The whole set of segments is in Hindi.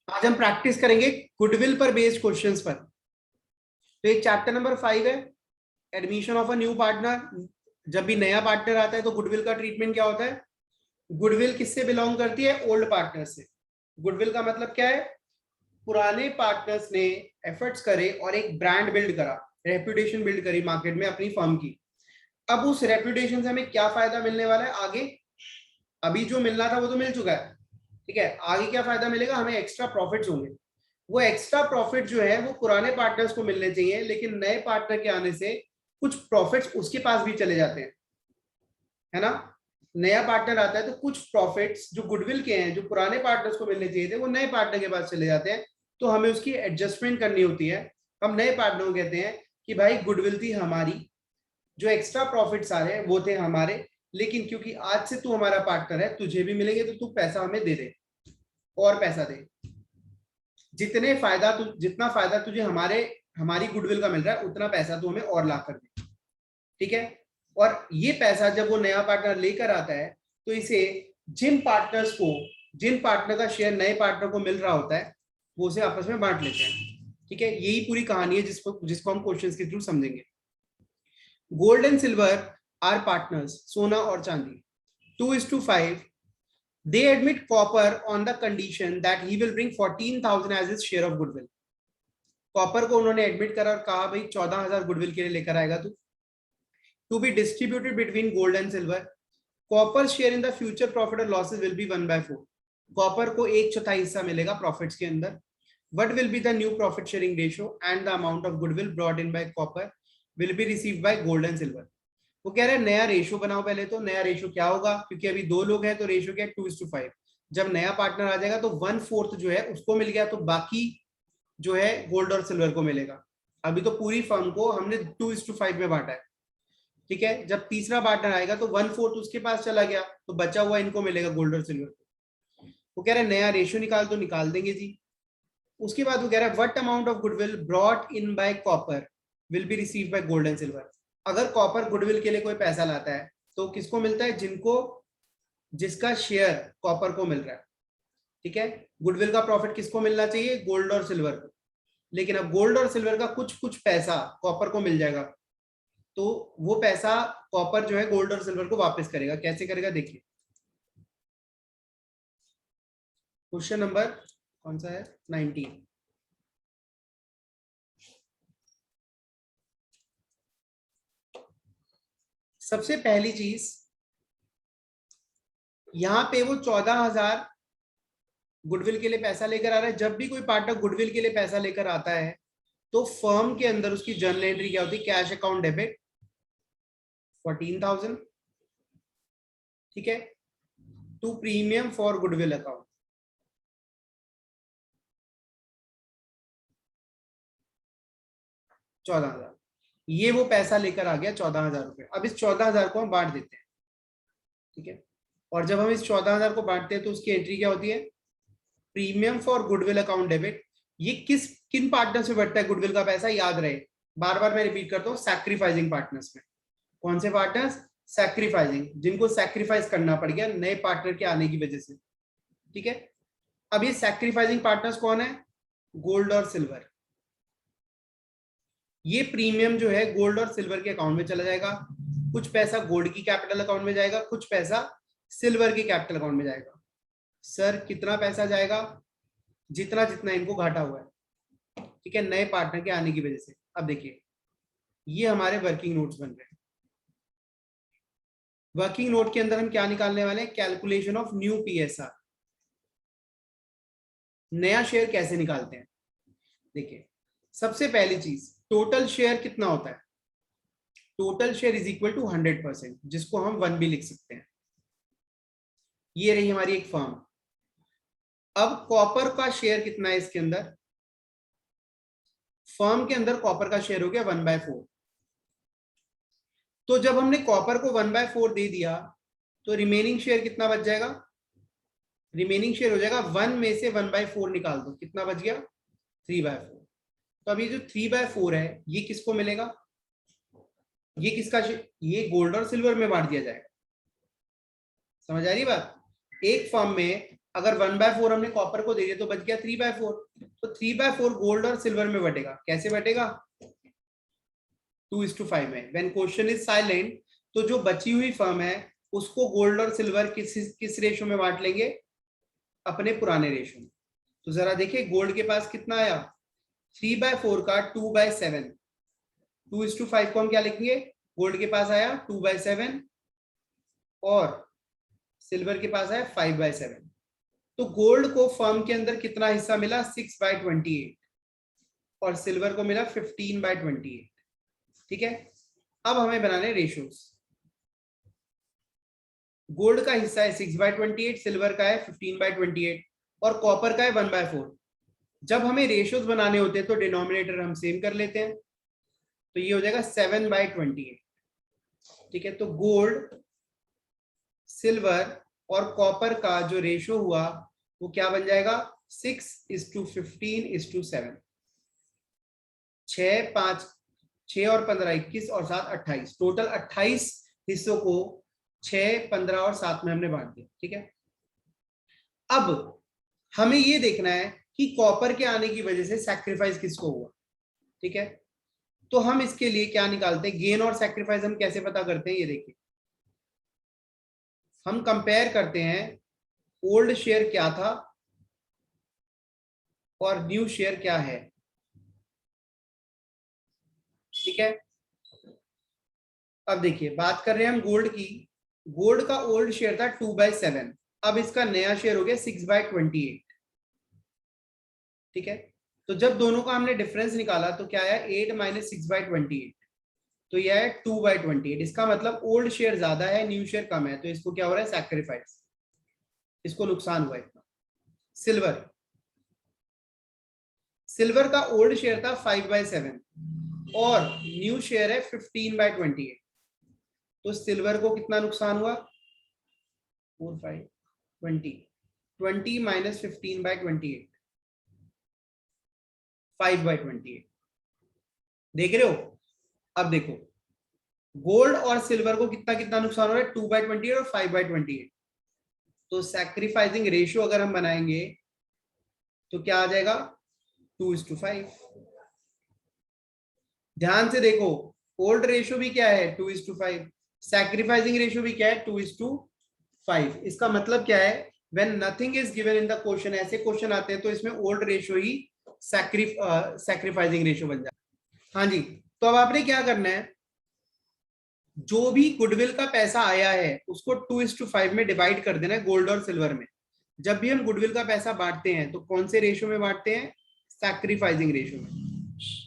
आज हम प्रैक्टिस करेंगे गुडविल पर बेस्ड क्वेश्चंस पर। तो एक चैप्टर नंबर 5 है, admission of a new partner. जब भी नया पार्टनर आता है तो गुडविल का ट्रीटमेंट क्या होता है? गुडविल किससे बिलोंग करती है? ओल्ड पार्टनर से। गुडविल का मतलब क्या है? पुराने पार्टनर्स ने एफर्ट्स करे और एक ब्रांड बिल्ड करा, रेपुटेशन बिल्ड करी मार्केट में अपनी फर्म की। अब उस रेपुटेशन से हमें क्या फायदा मिलने वाला है आगे? अभी जो मिलना था वो तो मिल चुका है, ठीक है। आगे क्या फायदा मिलेगा? हमें एक्स्ट्रा प्रॉफिट्स होंगे। वो एक्स्ट्रा प्रॉफिट जो है वो पुराने पार्टनर्स को मिलने चाहिए, लेकिन नए पार्टनर के आने से कुछ प्रॉफिट्स उसके पास भी चले जाते हैं, है ना। नया पार्टनर आता है तो कुछ प्रॉफिट्स जो गुडविल के हैं, जो पुराने पार्टनर्स को मिलने चाहिए थे, वो नए पार्टनर के पास चले जाते हैं। तो हमें उसकी एडजस्टमेंट करनी होती है। हम नए पार्टनर को कहते हैं कि भाई गुडविल थी हमारी, जो एक्स्ट्रा प्रॉफिट्स आ रहे हैं वो थे हमारे, लेकिन क्योंकि आज से तू हमारा पार्टनर है, तुझे भी मिलेंगे, तो तू पैसा हमें दे दे, और पैसा दे। जितना फायदा तुझे हमारी गुडविल का मिल रहा है, उतना पैसा तू हमें और ला कर दे, ठीक है। और ये पैसा जब वो नया पार्टनर लेकर आता है तो इसे जिन पार्टनर का शेयर नए पार्टनर को मिल रहा होता है, वो उसे आपस में बांट लेते हैं, ठीक है। यही पूरी कहानी है जिसको हम क्वेश्चंस के थ्रू समझेंगे। Gold and silver are partners, सोना और चांदी, 2:5। They admit copper on the condition that he will bring 14,000 as his share of goodwill. Copper को उन्होंने एडमिट करा और कहा भाई 14,000 गुडविल के लिए लेकर आएगा तू, to be distributed between gold and silver. Copper share in the future profit और लॉसेस विल बी 1/4। कॉपर को 1/4 हिस्सा मिलेगा प्रॉफिट्स के अंदर। What will be the new profit sharing ratio and the amount of goodwill brought in by copper will be received by gold and silver. वो कह रहे हैं नया रेशियो बनाओ पहले। तो नया रेशियो क्या होगा? क्योंकि अभी 2 लोग हैं तो रेशियो क्या है? 2:5। जब नया पार्टनर आ जाएगा तो 1/4 जो है उसको मिल गया, तो बाकी जो है गोल्ड और सिल्वर को मिलेगा। अभी तो पूरी फर्म को हमने 2:5 में बांटा है, ठीक है। जब तीसरा पार्टनर आएगा तो 1/4 उसके पास चला गया, तो बचा हुआ इनको मिलेगा, गोल्ड और सिल्वर को। वो कह रहे हैं नया रेशियो निकाल, तो निकाल देंगे जी। उसके बाद वो कह रहा है what amount of goodwill brought in by copper will be received by gold and silver. अगर कॉपर गुडविल के लिए कोई पैसा लाता है तो किसको मिलता है? जिसका शेयर कॉपर को मिल रहा है, ठीक है। गुडविल का प्रॉफिट किसको मिलना चाहिए? गोल्ड और सिल्वर को। लेकिन अब गोल्ड और सिल्वर का कुछ कुछ पैसा कॉपर को मिल जाएगा, तो वो पैसा कॉपर जो है गोल्ड और सिल्वर को वापस करेगा। कैसे करेगा देखिए। क्वेश्चन नंबर कौन सा है? 19। सबसे पहली चीज, यहां पे वो 14,000 गुडविल के लिए पैसा लेकर आ रहा है। जब भी कोई पार्टनर गुडविल के लिए पैसा लेकर आता है तो फर्म के अंदर उसकी जर्नल एंट्री क्या होती है? कैश अकाउंट डेबिट 14,000, ठीक है, to premium for goodwill account 14,000। ये वो पैसा लेकर आ गया 14,000 रुपए। अब इस 14,000 को हम बांट देते हैं, ठीक है। और जब हम इस 14,000 को बांटते हैं तो उसकी एंट्री क्या होती है? Premium for goodwill account debit. ये किन पार्टनर से बढ़ता है गुडविल का पैसा? याद रहे, बार बार मैं रिपीट करता हूँ, सैक्रिफाइसिंग पार्टनर्स में। कौन से पार्टनर्स? सैक्रिफाइसिंग, जिनको सैक्रिफाइस करना पड़ गया नए पार्टनर के आने की वजह से, ठीक है। अब ये सैक्रिफाइसिंग पार्टनर्स कौन है? गोल्ड और सिल्वर। ये प्रीमियम जो है गोल्ड और सिल्वर के अकाउंट में चला जाएगा। कुछ पैसा गोल्ड की कैपिटल अकाउंट में जाएगा, कुछ पैसा सिल्वर की कैपिटल अकाउंट में जाएगा। सर कितना पैसा जाएगा? जितना जितना इनको घाटा हुआ है, ठीक है, नए पार्टनर के आने की वजह से। अब देखिए, ये हमारे वर्किंग नोट्स बन रहे हैं। वर्किंग नोट के अंदर हम क्या निकालने वाले हैं? Calculation of new PSR. नया शेयर कैसे निकालते हैं? देखिए, सबसे पहली चीज, टोटल शेयर कितना होता है? Total share is equal to 100%, जिसको हम 1 भी लिख सकते हैं। ये रही हमारी एक फर्म। अब कॉपर का शेयर कितना है इसके अंदर? फर्म के अंदर कॉपर का शेयर हो गया 1/4। तो जब हमने कॉपर को 1/4 दे दिया तो रिमेनिंग शेयर कितना बच जाएगा? रिमेनिंग शेयर हो जाएगा 1 में से 1/4 निकाल दो, कितना बच गया? 3/4। तो अभी जो 3/4 है ये किसको मिलेगा? ये किसका? ये गोल्ड और सिल्वर में बांट दिया जाएगा। समझ आ रही बात? एक फर्म में अगर 1/4 हमने कॉपर को दे दिया तो बच गया 3/4, तो 3/4 गोल्ड और सिल्वर में बटेगा। कैसे बटेगा? 2:5 में। व्हेन क्वेश्चन इज साइलेंट, तो जो बची हुई फर्म है उसको गोल्ड और सिल्वर किस रेशो में बांट लेंगे? अपने पुराने रेशो में। तो जरा देखिए गोल्ड के पास कितना आया, 3/4 का 2/7, 2:5 को हम क्या लिखेंगे? गोल्ड के पास आया 2/7 और सिल्वर के पास आया 5/7। तो गोल्ड को फर्म के अंदर कितना हिस्सा मिला? 6/28 और सिल्वर को मिला 15/28। ठीक है, अब हमें बनाने रेशियोज। गोल्ड का हिस्सा है 6/28, सिल्वर का है 15/28 और कॉपर का है 1/4। जब हमें रेशियोज बनाने होते हैं तो डिनोमिनेटर हम सेम कर लेते हैं, तो ये हो जाएगा 7/28। ठीक है, तो गोल्ड, सिल्वर और कॉपर का जो रेशियो हुआ वो क्या बन जाएगा? 6:15:7। 6 और 15 21 और 7 28, टोटल 28 हिस्सों को 6, 15 और 7 में हमने बांट दिया। ठीक है, अब हमें ये देखना है कि कॉपर के आने की वजह से सैक्रिफाइस किसको हुआ। ठीक है, तो हम इसके लिए क्या निकालते हैं? गेन और सैक्रिफाइस हम कैसे पता करते हैं? ये देखिए, हम कंपेयर करते हैं ओल्ड शेयर क्या था और न्यू शेयर क्या है। ठीक है, अब देखिए बात कर रहे हैं हम गोल्ड की। गोल्ड का ओल्ड शेयर था 2/7, अब इसका नया शेयर हो गया 6/28। ठीक है, तो जब दोनों का हमने डिफरेंस निकाला तो क्या आया? 8 - 6/28, तो यह है 2/28। इसका मतलब ओल्ड शेयर ज्यादा है, न्यू शेयर कम है, तो इसको क्या हो रहा है? सैक्रिफाइस, इसको नुकसान हुआ इतना। सिल्वर, सिल्वर का ओल्ड शेयर था 5/7 और न्यू शेयर है 15/28, तो सिल्वर को कितना नुकसान हुआ? 4 5 20, 20 - 15/28, 5/28। देख रहे हो? अब देखो गोल्ड और सिल्वर को कितना कितना नुकसान हो रहा है? 2/28 और 5/28। तो सैक्रिफाइसिंग रेशियो अगर हम बनाएंगे तो क्या आ जाएगा? 2:5। ध्यान से देखो, ओल्ड रेशियो भी क्या है? 2:5। सैक्रिफाइसिंग रेशियो भी क्या है? 2:5। इसका मतलब क्या है? When nothing is given in the question, ऐसे क्वेश्चन आते हैं तो इसमें ओल्ड रेशियो ही सैक्रिफाइसिंग रेशियो बन जाता है। हाँ जी, तो अब आपने क्या करना है? जो भी गुडविल का पैसा आया है उसको 2:5 में डिवाइड कर देना है गोल्ड और सिल्वर में। जब भी हम गुडविल का पैसा बांटते हैं तो कौन से रेशियो में बांटते हैं? सैक्रिफाइसिंग रेशियो में।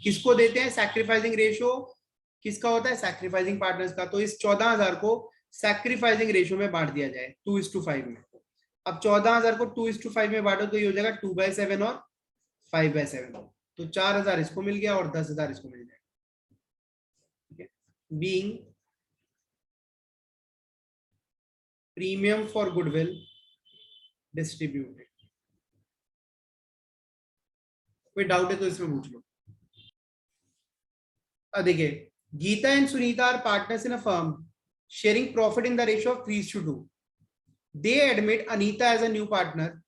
किसको देते हैं सैक्रिफाइसिंग रेशियो? किसका होता है? सैक्रिफाइसिंग पार्टनर्स का। तो इस 14,000 को सैक्रिफाइसिंग रेशियो में बांट दिया जाए 2:5 में। अब 14,000 को 2:5 में बांटो तो ये हो जाएगा 2/7 और 5/7। तो 4,000 इसको मिल गया और 10,000 इसको मिल जाएगा। ठीक है, being premium for goodwill distributed. कोई डाउट है तो इसमें पूछ लो। अब देखिए, Geeta and Sunita are partners in a firm sharing profit in the ratio of 3:2. They admit Anita as a new partner.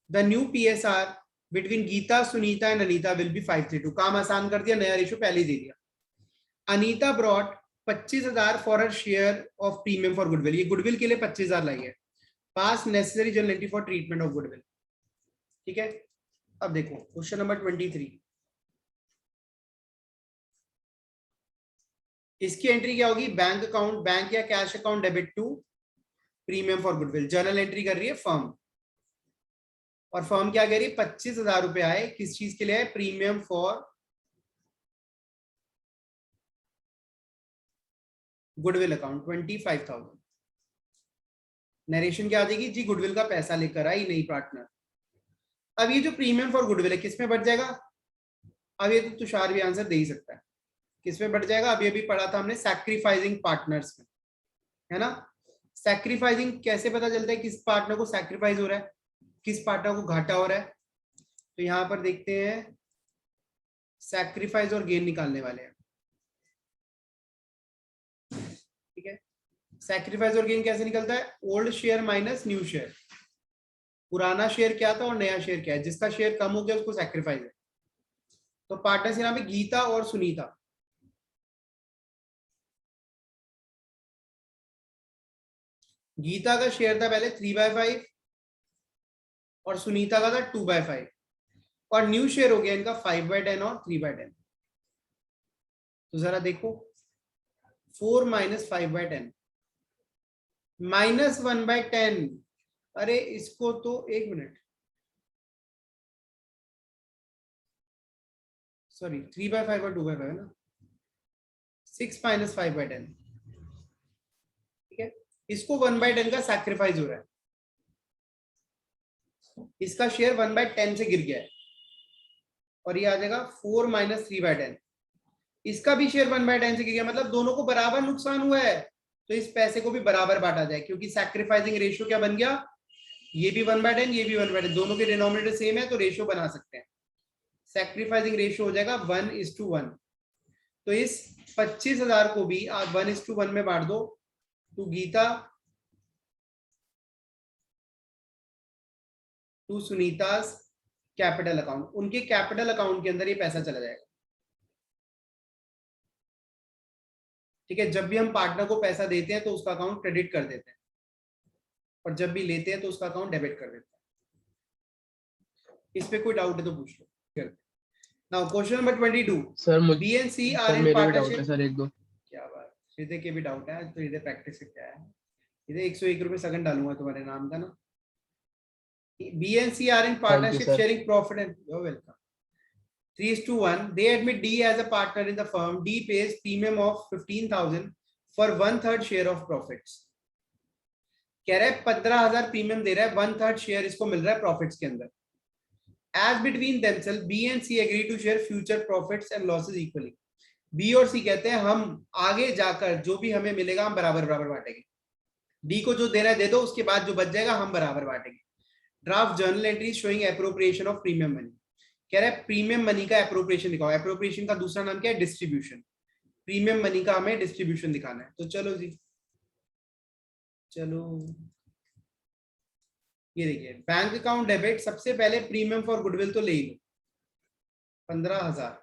The new PSR between Geeta, Sunita and Anita will be 5:3. काम आसान कर दिया, नया रेशियो पहले ही दे दिया। Anita brought 25,000 for her share of premium for goodwill. ये गुडविल के लिए 25,000 लाई है। Pass necessary journal entry for treatment of goodwill. ठीक है, अब देखो क्वेश्चन नंबर 23। इसकी एंट्री क्या होगी? बैंक अकाउंट, बैंक या cash account debit to premium for goodwill. Journal entry कर रही है फर्म, और फर्म क्या कह रही है? 25,000 रुपए आए, किस चीज के लिए? Premium for goodwill account 25,000। Narration क्या आ जाएगी? जी गुडविल का पैसा लेकर आई नई पार्टनर। अब ये जो प्रीमियम फॉर गुडविल है किसमें बढ़ जाएगा? अब ये तो तुषार भी आंसर दे ही सकता है। किसमें बढ़ जाएगा? अभी अभी पढ़ा था हमने सैक्रिफाइसिंग पार्टनर्स में, है ना? सैक्रिफाइसिंग कैसे पता चलता है किस पार्टनर को सैक्रिफाइस हो रहा है, किस पार्टनर को घाटा हो रहा है? तो यहां पर देखते हैं सैक्रिफाइस और गेन निकालने वाले हैं। ठीक है, सैक्रिफाइस और गेन कैसे निकलता है? Old share minus new share. पुराना शेयर क्या था और नया शेयर क्या है, जिसका शेयर कम हो गया उसको सैक्रिफाइस है। तो पार्टनर्स यहाँ पे गीता और सुनीता। गीता का शेयर था पहले 3/5 और सुनीता का था 2/5 और न्यू शेयर हो गया इनका 5/10 और 3/10। तो जरा देखो 4 - 5/10 -1/10। अरे इसको तो एक मिनट, सॉरी 3/5 और 2/5 है ना, 6 - 5/10। ठीक है, इसको 1/10 का सैक्रिफाइस हो रहा है, इसका शेयर 1/10 से गिर गया है और ये आ जाएगा 4 - 3/10। इसका भी शेयर 1/10 से गिर गया, मतलब दोनों को बराबर नुकसान हुआ है। तो इस पैसे को भी बराबर बांटा जाए, क्योंकि सैक्रिफाइसिंग रेशियो क्या बन गया, ये भी 1/10 ये भी 1/10, दोनों के डिनोमिनेटर सेम है तो रेशियो बना सकते हैं। सैक्रिफाइसिंग रेशियो हो जाएगा 1:1। तो इस 25,000 को भी आप 1:1 में बांट दो। To Geeta, to Sunita's capital account, उनके कैपिटल अकाउंट के अंदर ये पैसा चला जाएगा। ठीक है, जब भी हम पार्टनर को पैसा देते हैं तो उसका अकाउंट क्रेडिट कर देते हैं और जब भी लेते हैं तो उसका अकाउंट डेबिट कर देते हैं। इस पे कोई डाउट है तो पूछ लो। Now question number 22 sir B and C are sir इन मेरे भी डाउट है पार्टनरशिप। सर एक दो। क्या बात, हृदय के भी डाउट है तो हृदय प्रैक्टिस से क्या है, हृदय 101 रुपए सगन डालूंगा तुम्हारे नाम का ना। B and C are in thank you partnership sir. Sharing profit and you're welcome. 3:1 they admit D as a partner in the firm. D pays premium of 15,000 for 1/3 share of profits. कह रहा है 15,000 प्रीमियम दे रहा है, 1/3 शेयर इसको मिल रहा है प्रॉफिट्स के अंदर। As between themselves B and C agree to share future profits and losses equally. B और C कहते हैं हम आगे जाकर जो भी हमें मिलेगा हम बराबर बराबर बांटेंगे। D को जो देना है दे दो, उसके बाद जो बच जाएगा हम बराबर बांटेंगे। Draft journal entry showing appropriation of premium money. कह रहा है प्रीमियम मनी का एप्रोप्रिएशन दिखाओ। एप्रोप्रिएशन का दूसरा नाम क्या है, डिस्ट्रीब्यूशन। प्रीमियम मनी का हमें डिस्ट्रीब्यूशन दिखाना है। तो चलो जी, चलो ये देखिए बैंक अकाउंट डेबिट, सबसे पहले प्रीमियम फॉर गुडविल तो ले ही लो 15,000।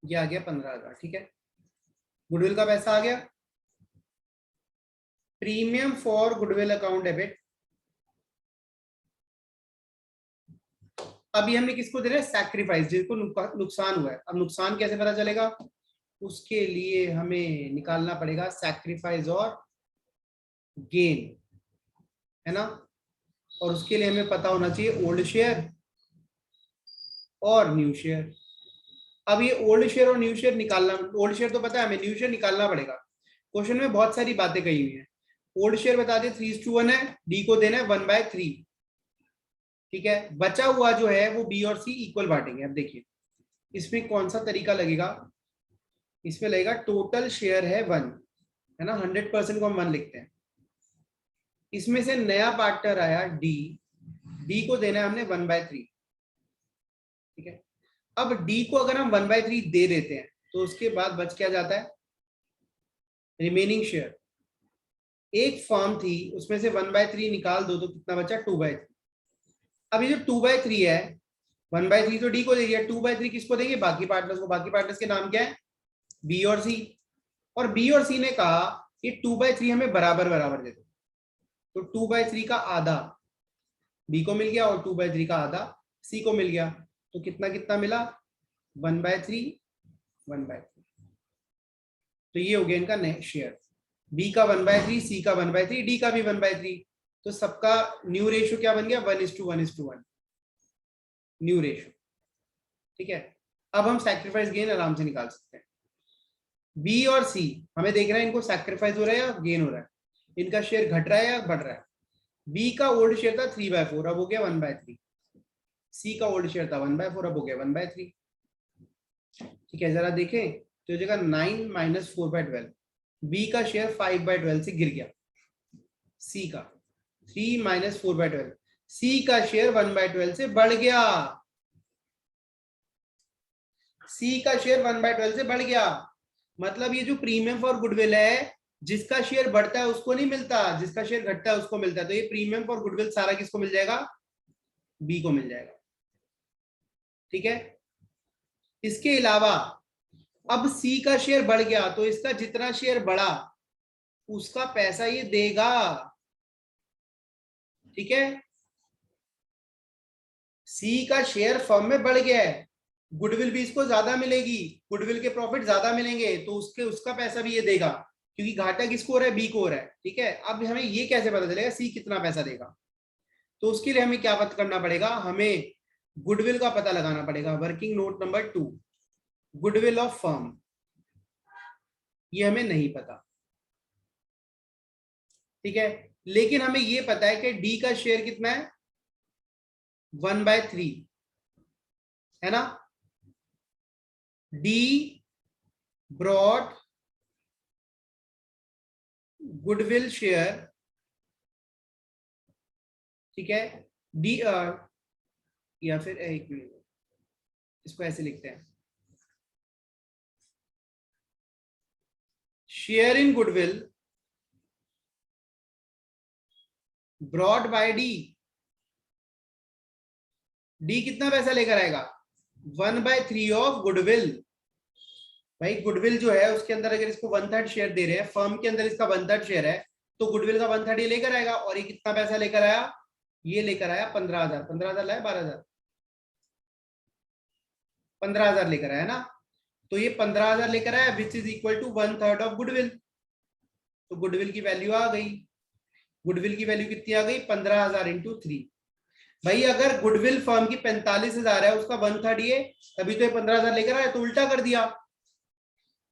ये आ गया 15,000। ठीक है, गुडविल का पैसा आ गया। Premium for goodwill account debit, अभी हमने किसको दे रहे हैं, सैक्रिफाइस, जिसको नुकसान हुआ है। अब नुकसान कैसे पता चलेगा, उसके लिए हमें निकालना पड़ेगा सैक्रिफाइस और गेन, है ना। और उसके लिए हमें पता होना चाहिए ओल्ड शेयर और न्यू शेयर। अब ये ओल्ड शेयर और न्यू शेयर निकालना, ओल्ड शेयर तो पता है हमें, न्यू शेयर निकालना पड़ेगा। क्वेश्चन में बहुत सारी बातें कही हुई है। ओल्ड शेयर बता दे 3:1 है, डी को देना है 1/3। ठीक है, बचा हुआ जो है वो बी और सी इक्वल बांटेंगे। अब देखिए इसमें कौन सा तरीका लगेगा, इसमें लगेगा टोटल शेयर है 1, है ना, 100% को हम 1 लिखते हैं। इसमें से नया पार्टनर आया डी, डी को देना है हमने 1/3। ठीक है, अब डी को अगर हम 1/3 दे देते हैं तो उसके बाद बच क्या जाता है, रिमेनिंग शेयर। एक फर्म थी उसमें से 1/3 निकाल दो तो कितना बचा, 2/3। अब ये जो 2/3 है, 1/3 तो डी को दे दिया, 2/3 किसको देंगे, बाकी पार्टनर्स को। बाकी पार्टनर्स के नाम क्या है, बी और सी। और बी और सी ने कहा कि 2/3 हमें बराबर बराबर दे दो। तो 2/3 का आधा बी को मिल गया और 2/3 का आधा सी को मिल गया। तो कितना कितना मिला, 1/3 1/3। तो ये हो गया इनका नया शेयर, बी का 1/3, सी का 1/3, डी का भी 1/3। तो सबका न्यू रेशियो क्या बन गया, 1:1:1 न्यू रेशियो। ठीक है, अब हम सैक्रिफाइस गेन आराम से निकाल सकते हैं। बी और सी हमें देख रहे हैं इनको सैक्रिफाइस हो रहा है या गेन हो रहा है, इनका शेयर घट रहा है या बढ़ रहा है। बी का ओल्ड शेयर था 3/4, अब हो गया 1/3। सी का ओल्ड शेयर था 1/4, अब हो गया 1/3। ठीक है, जरा देखें तो जगह 9 - 4/12, बी का शेयर 5/12 से गिर गया। सी का 3 - 4/12, सी का शेयर 1/12 से बढ़ गया। सी का शेयर 1/12 से बढ़ गया, मतलब ये जो प्रीमियम फॉर गुडविल है, जिसका शेयर बढ़ता है उसको नहीं मिलता, जिसका शेयर घटता है उसको मिलता है। तो ये प्रीमियम फॉर गुडविल सारा किसको मिल जाएगा? बी को मिल जाएगा। ठीक है। इसके अलावा अब सी का शेयर बढ़ गया तो इसका जितना शेयर बढ़ा उसका पैसा ये देगा। ठीक है। सी का शेयर फर्म में बढ़ गया है, गुडविल भी इसको ज्यादा मिलेगी, गुडविल के प्रॉफिट ज्यादा मिलेंगे, तो उसका पैसा भी ये देगा, क्योंकि घाटा किसको हो रहा है? बी को हो रहा है। ठीक है। अब हमें ये कैसे पता चलेगा सी कितना पैसा देगा? तो उसके लिए हमें क्या पता करना पड़ेगा? हमें गुडविल का पता लगाना पड़ेगा। Working note number 2, goodwill of firm, ये हमें नहीं पता। ठीक है। लेकिन हमें ये पता है कि डी का शेयर कितना है? 1/3 है ना। D brought goodwill share. ठीक है। डी या फिर एक मिनट, इसको ऐसे लिखते हैं, share in goodwill brought by D. D कितना पैसा लेकर आएगा? 1/3 ऑफ गुडविल। भाई गुडविल जो है उसके अंदर अगर इसको 1/3 शेयर दे रहे हैं, फर्म के अंदर इसका 1/3 शेयर है, तो गुडविल का 1/3 ये लेकर आएगा। और ये कितना पैसा लेकर आया? ये लेकर आया 15,000। 15,000 लाया 12,000? 15,000 लेकर आया ना। तो ये 15,000 लेकर आया which is equal to 1/3 of goodwill. तो गुडविल की वैल्यू आ गई। गुडविल की वैल्यू कितनी आ गई? 15,000 इंटू 3। भाई अगर गुडविल फर्म की 45,000 है, उसका 1/3 ये, अभी तो ये 15,000 लेकर आया, तो उल्टा कर दिया।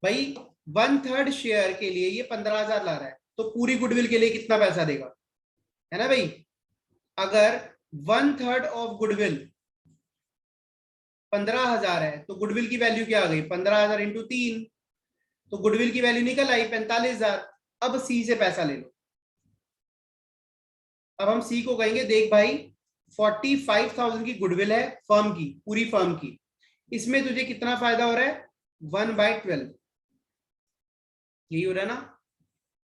भाई 1/3 शेयर के लिए ये 15,000 ला रहा है, तो पूरी गुडविल के लिए कितना पैसा देगा? है ना भाई। अगर 1/3 ऑफ गुडविल 15,000 है, तो गुडविल की वैल्यू क्या आ गई? 15,000 इंटू 3। तो गुडविल की वैल्यू निकल आई 45,000। अब सी से पैसा ले लो। अब हम सी को कहेंगे देख भाई 45,000 की गुडविल है फर्म की, पूरी फर्म की, इसमें तुझे कितना फायदा हो रहा है? 1/12। यही हो रहा है ना।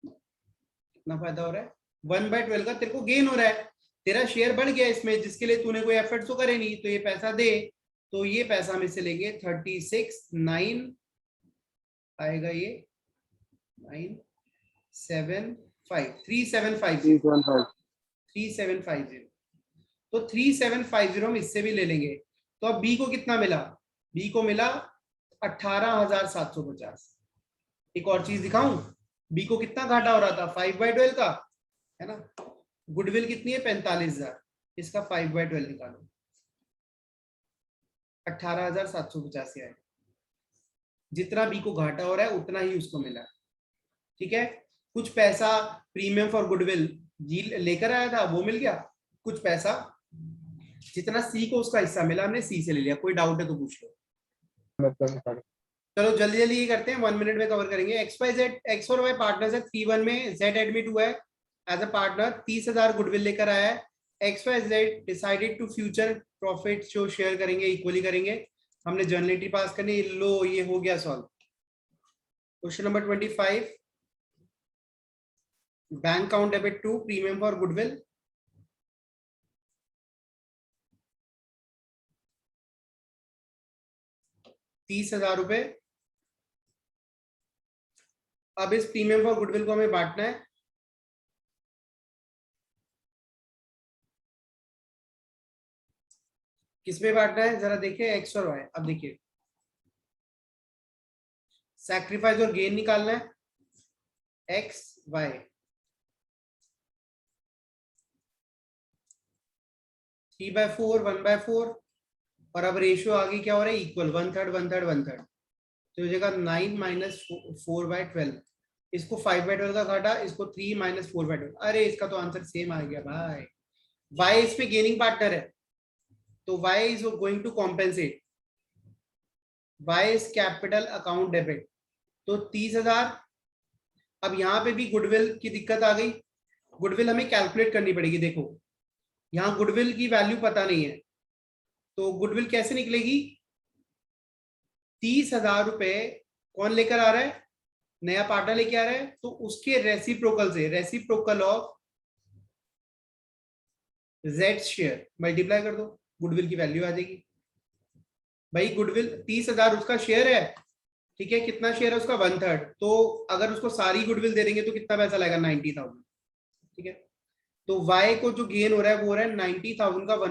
कितना फायदा हो रहा है? 1/12 का तेरे को गेन हो रहा है। तेरा शेयर बढ़ गया इसमें, जिसके लिए तूने कोई एफर्ट तो करे नहीं, तो ये पैसा दे। तो ये पैसा हम इससे लेंगे 36,9 आएगा, ये 3750 तो 3750 हम इससे भी ले लेंगे। तो अब बी को कितना मिला? बी को मिला 18,750। एक और चीज दिखाऊं, बी को कितना घाटा हो रहा था? 5/12 का, है ना। गुडविल कितनी है? 45,000। इसका 5/12 निकालो, 18,750 आएगा। जितना बी को घाटा हो रहा है उतना ही उसको मिला। ठीक है। कुछ पैसा प्रीमियम फॉर गुडविल लेकर आया था, वो मिल गया। कुछ पैसा जितना सी को उसका हिस्सा मिला, हमने सी से ले लिया। कोई डाउट है तो पूछ लो। चलो जल्दी जल्दी ये करते हैं, 1 मिनट में कवर करेंगे। एक्स और वाई पार्टनर्स है 3-1 में। जेड एडमिट हुआ है एज अ पार्टनर, 30,000 गुडविल लेकर आया है। X Y Z decided to future profit जो शेयर करेंगे इक्वली करेंगे। हमने जर्नल एंट्री पास करनी। लो ये हो गया solve. Question number 25, bank account debit to premium for goodwill. ₹30,000। अब इस प्रीमियम फॉर गुडविल को हमें बांटना है। किसमें बांटना है जरा देखिए, एक्स और वाई। अब देखिए सैक्रिफाइस और गेन निकालना है, एक्स वाई। 3/4 1/4, और अब रेशियो आगे क्या हो रहा है? इक्वल, 1/3 1/3 1/3। तो हो जाएगा 9 - 4/12। इसको 5/12 का घाटा, इसको 3 - 4/12। अरे इसका तो आंसर सेम आ गया भाई। वाई इसमें गेनिंग पार्टनर है, तो Y is going to compensate. Y is capital account debit. तो 30,000। अब यहाँ पे भी गुडविल की दिक्कत आ गई। गुडविल हमें कैलकुलेट करनी पड़ेगी। देखो यहाँ गुडविल की वैल्यू पता नहीं है, तो गुडविल कैसे निकलेगी? 30,000 रुपए कौन लेकर आ रहा है, नया पार्टनर लेके आ रहा है, तो उसके रेसिप्रोकल से, reciprocal of Z share multiply कर दो, गुडविल की वैल्यू आ जाएगी। भाई गुडविल 30,000 उसका शेयर है, ठीक है, कितना शेयर है उसका, 1/3, तो अगर उसको सारी गुडविल दे देंगे तो कितना पैसा लगेगा, 90,000, ठीक है। तो Y को जो गेन हो रहा है वो हो रहा है 90,000 का 1